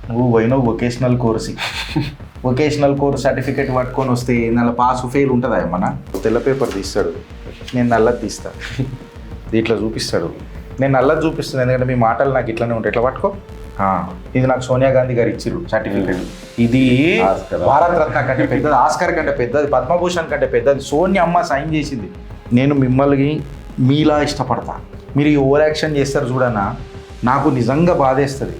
నువ్వు పోయినావు vocational course certificate పట్టుకొని వస్తే నెల పాస్ ఫెయిల్ ఉంటుందా ఏమన్నా? తెల్ల పేపర్ తీస్తాడు, నేను నల్లది తీస్తా, ఇట్లా చూపిస్తాడు, నేను నల్లది చూపిస్తాను. ఎందుకంటే మీ మాటలు నాకు ఇట్లానే ఉంటాయి. ఇట్లా పట్టుకో, ఇది నాకు సోనియా గాంధీ గారు ఇచ్చిర్రు సర్టిఫికేట్. ఇది భారత రత్న కంటే పెద్దది, ఆస్కర్ కంటే పెద్దది, పద్మభూషణ్ కంటే పెద్దది. సోనియా అమ్మ సైన్ చేసింది. నేను మిమ్మల్ని మీలా ఇష్టపడతా. మీరు ఈ ఓవర్ యాక్షన్ చేస్తారు చూడన్నా, నాకు నిజంగా బాధేస్తుంది.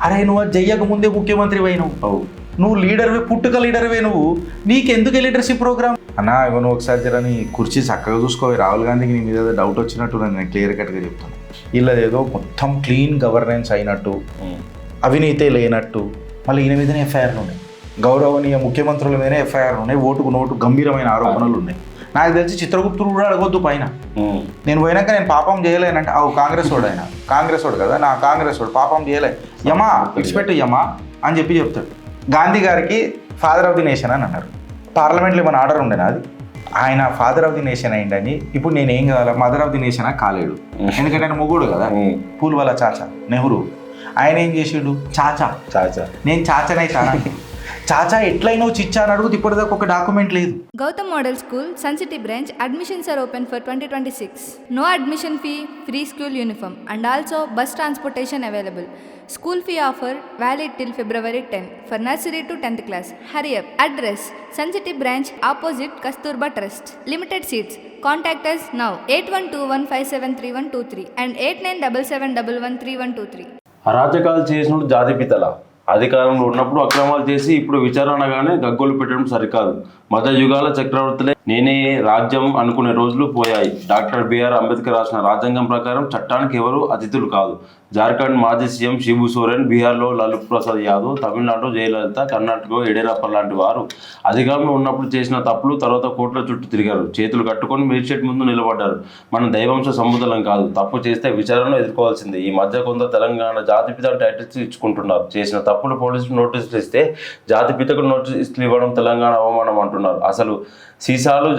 అరే నువ్వు అది చెయ్యక ముందే ముఖ్యమంత్రి అయినావు, నువ్వు లీడర్వే, పుట్టుక లీడర్వే, నువ్వు నీకెందుకు లీడర్షిప్ ప్రోగ్రామ్ అన్నా? ఇగో నువ్వు ఒకసారి జరని కుర్చీ చక్కగా చూసుకోవాలి. రాహుల్ గాంధీకి నీ మీద డౌట్ వచ్చినట్టు నేను క్లియర్ కట్గా చెప్తాను. వీళ్ళదేదో మొత్తం క్లీన్ గవర్నెన్స్ అయినట్టు, అవినీతే లేనట్టు, మళ్ళీ ఈయన మీదనే ఎఫ్ఐఆర్లు ఉన్నాయి, గౌరవనీయ ముఖ్యమంత్రుల మీదనే ఎఫ్ఐఆర్లు ఉన్నాయి, ఓటుకు నోటు గంభీరమైన ఆరోపణలు ఉన్నాయి. నాకు తెలిసి చిత్రగుప్తుడు కూడా అడగొద్దు పైన. నేను పోయినాక నేను పాపం చేయలేనంటే కాంగ్రెస్ వాడు, ఆయన కాంగ్రెస్ వాడు కదా, నా కాంగ్రెస్ వాడు పాపం చేయలే, యమా విడిచిపెట్టు యమా అని చెప్తాడు. గాంధీ గారికి ఫాదర్ ఆఫ్ ది నేషన్ అని అన్నారు. పార్లమెంట్లో మన ఆర్డర్ ఉండేనా అది? ఆయన ఫాదర్ ఆఫ్ ది నేషన్ అయిందని ఇప్పుడు నేను ఏం కావాలా? మదర్ ఆఫ్ ది నేషన్ కాలేడు. ఎందుకంటే ఆయన మొగుడు కదా, పూల్వాలా చాచా నెహ్రూ. ఆయన ఏం చేసాడు? చాచా నేను చాచానైతానా? చాచా ఎట్లయినా చిచ్చా అని అడుగుతూ ఇప్పటిదాకా ఒక డాక్యుమెంట్ లేదు. Gautam Model School, Sun City branch, admissions are open for 2026. No admission fee, free school uniform and also bus transportation available. School fee offer valid till February 10 for nursery to 10th class. Hurry up. Address: Sun City branch opposite Kasturba Trust. Limited seats. Contact us now 8121573123 and 8977113123. అరాచకాలు చేసినప్పుడు జాతిపితల అధికారంలో ఉన్నప్పుడు అక్రమాలు చేసి ఇప్పుడు విచారణగానే గగ్గోలు పెట్టడం సరికాదు. మధ్య యుగాల చక్రవర్తులే నేనే రాజ్యం అనుకునే రోజులు పోయాయి. డాక్టర్ బిఆర్ అంబేద్కర్ రాసిన రాజ్యాంగం ప్రకారం చట్టానికి ఎవరు అతిథులు కాదు. జార్ఖండ్ మాజీ సీఎం శిబు సోరెన్, బీహార్లో లాలూ ప్రసాద్ యాదవ్, తమిళనాడులో జయలలిత, కర్ణాటకలో యడియూరప్ప లాంటి వారు అధికారంలో ఉన్నప్పుడు చేసిన తప్పులు తర్వాత కోట్ల చుట్టూ తిరిగారు. చేతులు కట్టుకొని మేడ్చెట్ ముందు నిలబడ్డారు. మనం దైవంశ సముద్రం కాదు, తప్పు చేస్తే విచారణను ఎదుర్కోవాల్సిందే. ఈ మధ్య కొందరు తెలంగాణ జాతిపిత టైటిల్స్ ఇచ్చుకుంటున్నారు. చేసిన తప్పులు పోలీసులు నోటీసులు ఇస్తే జాతిపితకు నోటీసులు ఇవ్వడం తెలంగాణ అవమానం అంటున్నారు. అసలు సీసాలు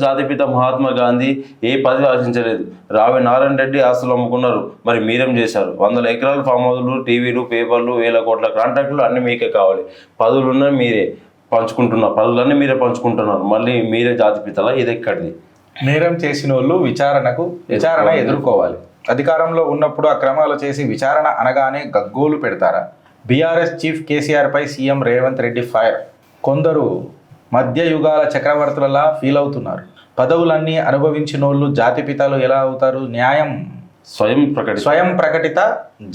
జాతిపిత మహాత్మా గాంధీ ఏ పదవి ఆశించలేదు. రావి నారాయణ రెడ్డి ఆస్తులు అమ్ముకున్నారు, మరి మీరేం చేశారు? 100 ఎకరాల ఫామ్ హౌస్లు, టీవీలు, పేపర్లు, 1000 కోట్ల కాంట్రాక్టులు అన్నీ మీకే కావాలి. పదవులున్నా మీరే పదవులన్నీ మీరే పంచుకుంటున్నారు. మళ్ళీ మీరే జాతిపితలా? ఇది ఎక్కడిది? నేరం చేసిన వాళ్ళు విచారణ ఎదుర్కోవాలి. అధికారంలో ఉన్నప్పుడు అక్రమాలు చేసి విచారణ అనగానే గగ్గోలు పెడతారా? బీఆర్ఎస్ చీఫ్ కేసీఆర్ పై సీఎం రేవంత్ రెడ్డి ఫైర్. కొందరు మధ్య యుగాల చక్రవర్తులలా ఫీల్ అవుతున్నారు. పదవులన్నీ అనుభవించినోళ్ళు జాతిపితలు ఎలా అవుతారు? న్యాయం స్వయం ప్రకటిత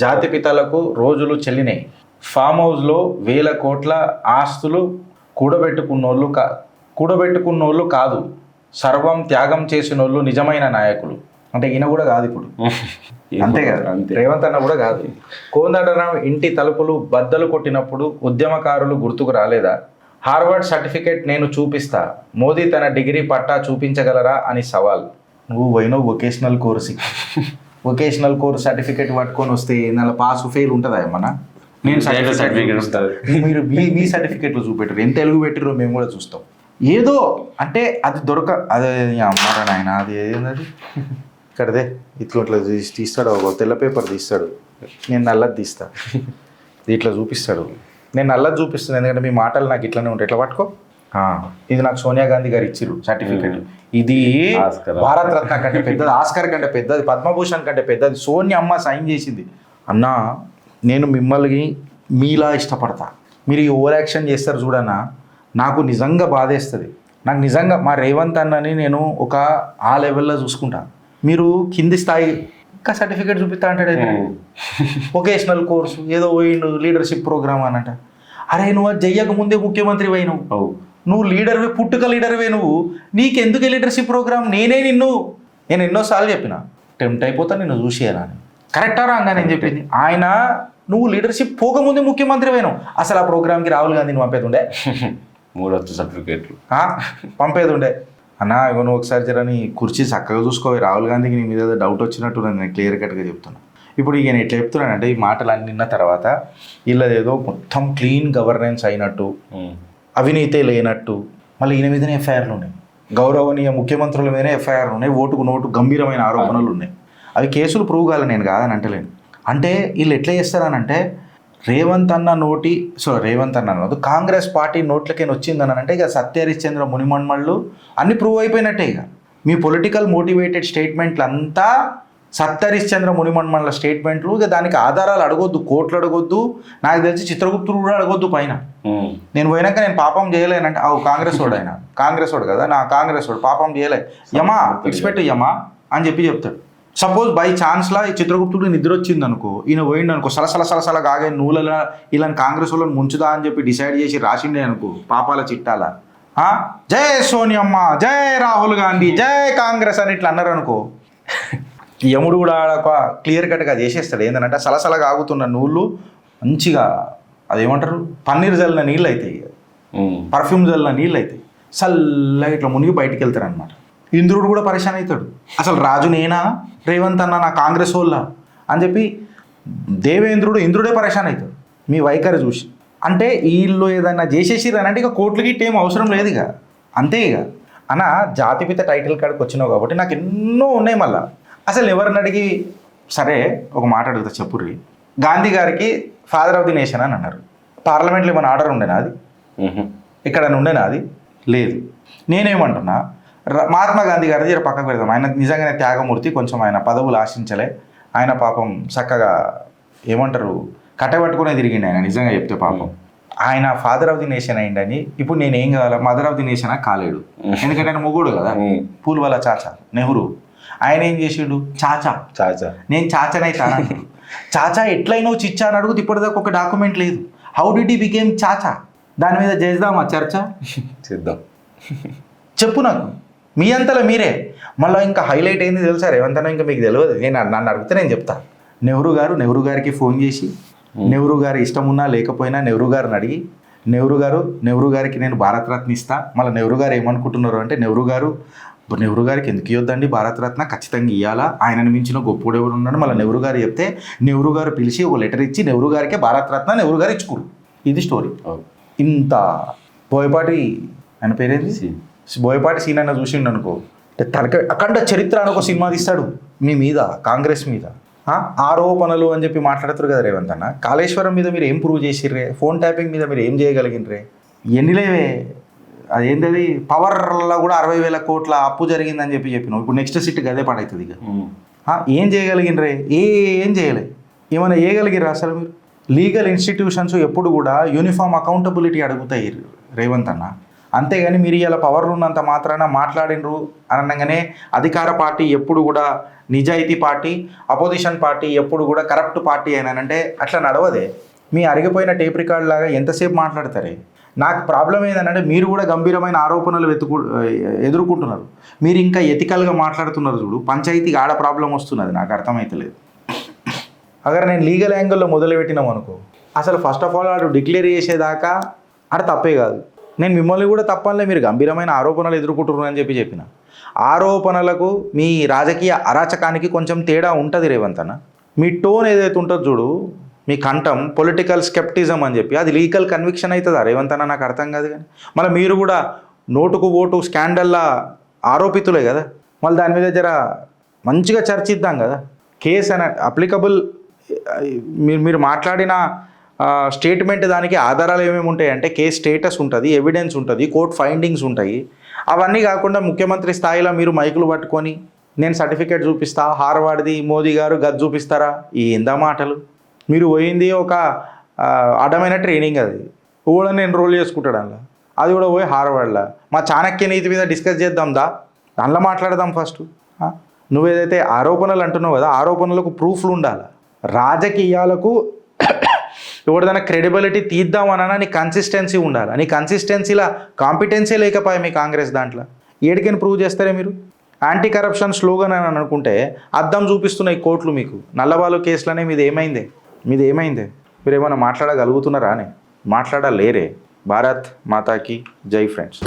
జాతిపితలకు రోజులు చెల్లినాయి. ఫామ్ హౌస్లో 1000 కోట్ల ఆస్తులు కూడబెట్టుకున్నోళ్ళు కాదు, సర్వం త్యాగం చేసినోళ్ళు నిజమైన నాయకులు. అంటే ఈయన కూడా కాదు ఇప్పుడు, అంతే కదా, రేవంత్ అన్న కూడా కాదు. కోదండరాం ఇంటి తలుపులు బద్దలు కొట్టినప్పుడు ఉద్యమకారులు గుర్తుకు రాలేదా? హార్వర్డ్ సర్టిఫికేట్ నేను చూపిస్తా, మోదీ తన డిగ్రీ పట్టా చూపించగలరా అని సవాల్. నువ్వు పోయినావు వొకేషనల్ కోర్స్ సర్టిఫికేట్ పట్టుకొని వస్తే నెల పాస్ ఫెయిల్ ఉంటుందా ఏమన్నా? నేను మీరు మీ సర్టిఫికేట్లు చూపెట్టరు, ఎంత తెలుగు పెట్టిరో మేము కూడా చూస్తాం. ఏదో అంటే అది అదే అమ్మారా నాయన, అది ఏదది ఇక్కడదే ఇట్లా తీస్తాడు, ఒక తెల్ల పేపర్ తీస్తాడు, నేను నల్లది తీస్తా, ఇట్లా చూపిస్తాడు, నేను నల్లది చూపిస్తాను. ఎందుకంటే మీ మాటలు నాకు ఇట్లానే ఉంటాయి. ఇట్లా పట్టుకో, ఇది నాకు సోనియా గాంధీ గారు ఇచ్చిర్రు సర్టిఫికేట్. ఇది భారత రత్న కంటే పెద్దది, ఆస్కర్ కంటే పెద్దది, పద్మభూషణ్ కంటే పెద్దది. సోనియా అమ్మ సైన్ చేసింది. అన్నా నేను మిమ్మల్ని మీలా ఇష్టపడతా. మీరు ఈ ఓవర్ యాక్షన్ చేస్తారు చూడన్నా, నాకు నిజంగా బాధేస్తుంది. నాకు నిజంగా మా రేవంత్ అన్నని నేను ఒక ఆ లెవెల్లో చూసుకుంటా. మీరు కింది స్థాయి ఇంకా సర్టిఫికేట్ చూపిస్తా అంటాడు. వొకేషనల్ కోర్సు ఏదో పోయిండు, లీడర్షిప్ ప్రోగ్రామ్ అనంట. అరే నువ్వు అది చెయ్యక ముందే ముఖ్యమంత్రి అయినావు, నువ్వు లీడర్వే, పుట్టుక లీడర్వే, నువ్వు నీకెందుకు లీడర్షిప్ ప్రోగ్రామ్? నేను ఎన్నోసార్లు చెప్పిన, టెంప్ట్ అయిపోతా నిన్ను చూసేయాలని. కరెక్టా రాంగా నేను చెప్పింది? ఆయన నువ్వు లీడర్షిప్ పోకముందే ముఖ్యమంత్రి అయినావు. అసలు ఆ ప్రోగ్రామ్కి రాహుల్ గాంధీని పంపేది 3 సర్టిఫికేట్లు పంపేది ఉండే. అన్నా ఇగో నువ్వు ఒకసారి జరని కుర్చీ చక్కగా చూసుకోవాలి. రాహుల్ గాంధీకి నీ మీద డౌట్ వచ్చినట్టు నేను క్లియర్ కట్గా చెప్తున్నా. ఇప్పుడు ఇక నేను ఎట్లా చెప్తున్నానంటే, ఈ మాటలు అన్ని విన్న తర్వాత వీళ్ళదేదో మొత్తం క్లీన్ గవర్నెన్స్ అయినట్టు, అవినీతే లేనట్టు, మళ్ళీ ఈయన మీదనే ఎఫ్ఐఆర్లు ఉన్నాయి, గౌరవనీయ ముఖ్యమంత్రుల మీదనే ఎఫ్ఐఆర్లు ఉన్నాయి, ఓటుకు నోటు గంభీరమైన ఆరోపణలు ఉన్నాయి. అవి కేసులు ప్రూవ్ కావాలి, నేను కాదని అంటలేను. అంటే వీళ్ళు ఎట్లా చేస్తారనంటే రేవంత్ అన్న అన్నది కాంగ్రెస్ పార్టీ నోట్లకి వచ్చిందని అంటే ఇక సత్యహరిశ్చంద్ర మునిమన్మళ్ళు అన్ని ప్రూవ్ అయిపోయినట్టే. ఇక మీ పొలిటికల్ మోటివేటెడ్ స్టేట్మెంట్లు అంతా సత్యహరిశ్చంద్ర మునిమన్మళ్ళ స్టేట్మెంట్లు. ఇక దానికి ఆధారాలు అడగొద్దు, కోర్టులు అడగొద్దు, నాకు తెలిసి చిత్రగుప్తుడు కూడా అడగొద్దు పైన. నేను పోయినాక నేను పాపం చేయలేనంటే కాంగ్రెస్ వాడు ఆయన కాంగ్రెస్ వాడు కదా, నా కాంగ్రెస్ వాడు పాపం చేయలే, యమా ఇడిచిపెట్టు యమా అని చెప్తాడు. సపోజ్ బై ఛాన్స్లా ఈ చిత్రగుప్తుడు నిద్ర వచ్చింది అనుకో, ఈయన పోయిండు అనుకో, సలసల కాగే నూలలా ఇలాంటి కాంగ్రెస్ వాళ్ళని ముంచుదా అని చెప్పి డిసైడ్ చేసి రాసిండే అనుకో పాపాల చిట్టాల, జై సోనియమ్మ, జై రాహుల్ గాంధీ, జై కాంగ్రెస్ అని ఇట్లా అన్నారు అనుకో, యముడు కూడా క్లియర్ కట్గా చేసేస్తాడు. ఏంటంటే సలసల కాగుతున్న నూళ్ళు మంచిగా అదేమంటారు పన్నీర్ జల్లిన నీళ్ళు అవుతాయి, పర్ఫ్యూమ్ జల్లిన నీళ్ళు అవుతాయి, చల్లగా ఇట్లా మునిగి బయటికి వెళ్తారు అనమాట. ఇంద్రుడు కూడా పరేషాన్ అవుతాడు, అసలు రాజు నేనా, రేవంత్ అన్న నా కాంగ్రెస్ వాళ్ళ అని చెప్పి దేవేంద్రుడు ఇంద్రుడే పరేషాన్ అవుతాడు మీ వైఖరి చూసి. అంటే వీళ్ళు ఏదైనా చేసేసిరనంటే ఇక కోర్టులకి ఏం అవసరం లేదు ఇక, అంతే ఇక. అన్న జాతిపిత టైటిల్ కాడికి వచ్చినావు కాబట్టి నాకు ఎన్నో ఉన్నాయి మళ్ళా. అసలు ఎవరిని అడిగి సరే ఒక మాట అడుగుతా చెప్పుర్రి, గాంధీ గారికి ఫాదర్ ఆఫ్ ది నేషన్ అని అన్నారు, పార్లమెంట్లో ఏమైనా ఆర్డర్ ఉండేనా అది, ఇక్కడ ఉండేనా అది లేదు. నేనేమంటున్నా మహాత్మా గాంధీ గారి దగ్గర పక్కకు పెడదాం, ఆయన నిజంగానే త్యాగమూర్తి, కొంచెం ఆయన పదవులు ఆశించలే, ఆయన పాపం చక్కగా ఏమంటారు కట్టబట్టుకునే తిరిగిండి ఆయన, నిజంగా చెప్తే పాపం ఆయన ఫాదర్ ఆఫ్ ది నేషన్ అయిండని. ఇప్పుడు నేను ఏం కావాలా, మదర్ ఆఫ్ ది నేషన్ కాలేడు, ఎందుకంటే ఆయన మొగుడు కదా, పూల్ వాళ్ళ చాచా నెహ్రూ. ఆయన ఏం చేసిండు, చాచా నేను చాచానైతాను. చాచా ఎట్లయినా చిచ్చా అని అడుగుతూ ఇప్పటిదాకా ఒక డాక్యుమెంట్ లేదు. హౌ డిడ్ హీ బికేమ్ చాచా, దాని మీద చేద్దామా చర్చ, చేద్దాం చెప్పు నాకు, మీ అంతలో మీరే. మళ్ళీ ఇంకా హైలైట్ అయింది తెలుసా రేవంత్ అన్న, ఇంకా మీకు తెలియదు, నేను నన్ను అడిగితే నేను చెప్తా. నెహ్రూ గారికి ఫోన్ చేసి నెహ్రూ గారి ఇష్టం ఉన్నా లేకపోయినా నెహ్రూ గారిని అడిగి, నెహ్రూ గారికి నేను భారతరత్న ఇస్తా. మళ్ళీ నెహ్రూ గారు ఏమనుకుంటున్నారు అంటే, నెహ్రూ గారికి ఎందుకు ఇవ్వద్దండి భారతరత్న, ఖచ్చితంగా ఇవ్వాలా, ఆయనను మించిన గొప్పడు ఎవరు ఉన్నాడు. మళ్ళీ నెహ్రూ గారు చెప్తే నెహ్రూ గారు పిలిచి ఒక లెటర్ ఇచ్చి నెహ్రూ గారికే భారతరత్న నెహ్రూ గారు ఇచ్చుకోరు. ఇది స్టోరీ. ఇంత బోయపాటి ఆయన పేరేంటి, బోయపాటి సీన్ అన్న చూసిండు అనుకో, తనక అఖండ చరిత్ర అని ఒక సినిమా తీస్తాడు మీ మీద, కాంగ్రెస్ మీద ఆరోపణలు అని చెప్పి మాట్లాడుతారు కదా రేవంత్ అన్న. కాళేశ్వరం మీద మీరు ఏం ప్రూవ్ చేసిర్రే, ఫోన్ ట్యాపింగ్ మీద మీరు ఏం చేయగలిగినరే, ఎన్నిలేవే అదేంటది పవర్లో కూడా 60,000 కోట్ల అప్పు జరిగిందని చెప్పినావు. ఇప్పుడు నెక్స్ట్ సిట్ గదే పడవుతుంది ఇక. ఏం చేయగలిగినరే, ఏం చేయలే. ఏమైనా చేయగలిగిరా అసలు మీరు? లీగల్ ఇన్స్టిట్యూషన్స్ ఎప్పుడు కూడా యూనిఫామ్ అకౌంటబిలిటీ అడుగుతాయి రేవంత్ అన్న, అంతేగాని మీరు ఇలా పవర్లు ఉన్నంత మాత్రాన మాట్లాడినరు అనగానే అధికార పార్టీ ఎప్పుడు కూడా నిజాయితీ పార్టీ, అపోజిషన్ పార్టీ ఎప్పుడు కూడా కరప్ట్ పార్టీ అయినానంటే అట్లా నడవదే. మీ అరిగిపోయిన టేప్ రికార్డ్ లాగా ఎంతసేపు మాట్లాడతారే. నాకు ప్రాబ్లం ఏంటంటే మీరు కూడా గంభీరమైన ఆరోపణలు ఎదుర్కొంటున్నారు, మీరు ఇంకా ఎథికల్గా మాట్లాడుతున్నారు చూడు, పంచాయతీకి ఆడ ప్రాబ్లం వస్తున్నది, నాకు అర్థమవుతలేదు. అగర్ నేను లీగల్ యాంగిల్లో మొదలుపెట్టినాం అనుకో, అసలు ఫస్ట్ ఆఫ్ ఆల్ ఆడు డిక్లేర్ చేసేదాకా ఆడ తప్పే కాదు. నేను మిమ్మల్ని కూడా తప్పనిలే, మీరు గంభీరమైన ఆరోపణలు ఎదుర్కొంటున్నారు అని చెప్పిన ఆరోపణలకు మీ రాజకీయ అరాచకానికి కొంచెం తేడా ఉంటుంది రేవంత్ అన్న. మీ టోన్ ఏదైతే ఉంటుందో చూడు, మీ కంఠం పొలిటికల్ స్కెప్టిజం అని చెప్పి అది లీగల్ కన్విక్షన్ అవుతుందా రేవంత్ అన్న, నాకు అర్థం కాదు. కానీ మళ్ళీ మీరు కూడా నోటుకు ఓటు స్కాండల్లా ఆరోపితులే కదా, మళ్ళీ దాని మీద జర మంచిగా చర్చిద్దాం కదా. కేసు అని అప్లికబుల్ మీరు మాట్లాడిన స్టేట్మెంట్ దానికి ఆధారాలు ఏమేమి ఉంటాయి అంటే కేస్ స్టేటస్ ఉంటుంది, ఎవిడెన్స్ ఉంటుంది, కోర్ట్ ఫైండింగ్స్ ఉంటాయి. అవన్నీ కాకుండా ముఖ్యమంత్రి స్థాయిలో మీరు మైకులు పట్టుకొని నేను సర్టిఫికేట్ చూపిస్తా, హార్వర్డ్ది మోదీ గారు గది చూపిస్తారా, ఏందా మాటలు. మీరు పోయింది ఒక అడ్డమైన ట్రైనింగ్, అది కూడా ఎన్రోల్ చేసుకుంటాడు అందులో, అది కూడా పోయి హార్వర్డ్లో. మా చాణక్య నీతి మీద డిస్కస్ చేద్దాం దా, దానిలో మాట్లాడదాం ఫస్ట్. నువ్వేదైతే ఆరోపణలు అంటున్నావు కదా, ఆరోపణలకు ప్రూఫ్లు ఉండాలి. రాజకీయాలకు ఎవరిదైనా క్రెడిబిలిటీ తీద్దామన్నా నీ కన్సిస్టెన్సీ ఉండాలి. నీ కన్సిస్టెన్సీలా కాంపిటెన్సీ లేకపోయా మీ కాంగ్రెస్ దాంట్లో, ఏడికని ప్రూవ్ చేస్తారే మీరు? యాంటీ కరప్షన్ స్లోగన్ అని అనుకుంటే అద్దం చూపిస్తున్నాయి కోర్టులు మీకు. నల్లబాలు కేసులనే మీది ఏమైందే, మీరు ఏమైనా మాట్లాడగలుగుతున్నారా అని? మాట్లాడలేరే. భారత్ మాతాకి జై ఫ్రెండ్స్.